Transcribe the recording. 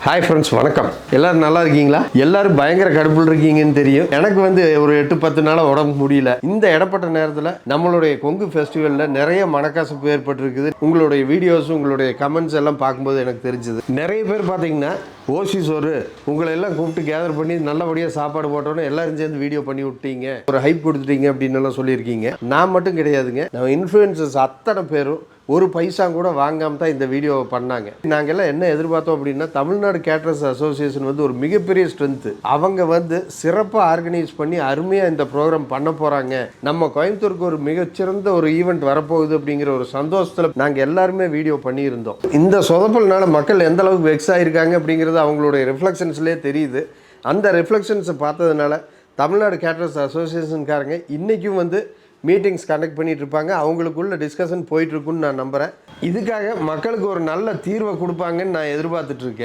Hi friends, வணக்கம். எல்லாரும் நல்லா இருக்கீங்களா? எல்லாரும் பயங்கர கடுப்பில் இருக்கீங்கன்னு தெரியும். எனக்கு ஒரு 8-10 நாளாக உடம்பு முடியல. இந்த இடப்பட்ட நேரத்தில் நம்மளுடைய கொங்கு ஃபெஸ்டிவலில் நிறைய மனக்கசப்பு ஏற்பட்டிருக்குது. உங்களுடைய வீடியோஸ், உங்களுடைய கமெண்ட்ஸ் எல்லாம் பார்க்கும்போது எனக்கு தெரிஞ்சுது. நிறைய பேர் பார்த்தீங்கன்னா ஓசி சோறு உங்களை எல்லாம் கூப்பிட்டு கேதர் பண்ணி நல்லபடியாக சாப்பாடு போட்டோன்னு எல்லாரும் சேர்ந்து வீடியோ பண்ணி விட்டீங்க, ஒரு ஹைப் கொடுத்துட்டீங்க அப்படின்னு எல்லாம் சொல்லியிருக்கீங்க. நான் மட்டும் கிடையாதுங்க, நம்ம இன்ஃப்ளூயன்சர்ஸ் அத்தனை பேரும் ஒரு பைசா கூட வாங்காமல் தான் இந்த வீடியோவை பண்ணாங்க. நாங்கள்லாம் என்ன எதிர்பார்த்தோம் அப்படின்னா, தமிழ்நாடு கேட்டரர்ஸ் அசோசியேஷன் ஒரு மிகப்பெரிய ஸ்ட்ரென்த்து. அவங்க சிறப்பாக ஆர்கனைஸ் பண்ணி அருமையாக இந்த ப்ரோக்ராம் பண்ண போகிறாங்க. நம்ம கோயம்புத்தூருக்கு ஒரு மிகச்சிறந்த ஒரு ஈவெண்ட் வரப்போகுது அப்படிங்கிற ஒரு சந்தோஷத்தில் நாங்கள் எல்லாருமே வீடியோ பண்ணியிருந்தோம். இந்த சொதப்பல்னால மக்கள் எந்த அளவுக்கு வெக்ஸ் ஆகிருக்காங்க அப்படிங்கிறது அவங்களுடைய ரிஃப்ளெக்ஷன்ஸ்லேயே தெரியுது. அந்த ரிஃப்ளெக்ஷன்ஸை பார்த்ததுனால தமிழ்நாடு கேட்டரர்ஸ் அசோசியேஷன்காரங்க இன்றைக்கும் மீட்டிங்ஸ் கண்டக்ட் பண்ணிட்டு இருப்பாங்க. அவங்களுக்குள்ள டிஸ்கஷன் போயிட்டு இருக்குன்னு நான் நம்புகிறேன். இதுக்காக மக்களுக்கு ஒரு நல்ல தீர்வை கொடுப்பாங்கன்னு நான் எதிர்பார்த்துட்டு இருக்கேன்.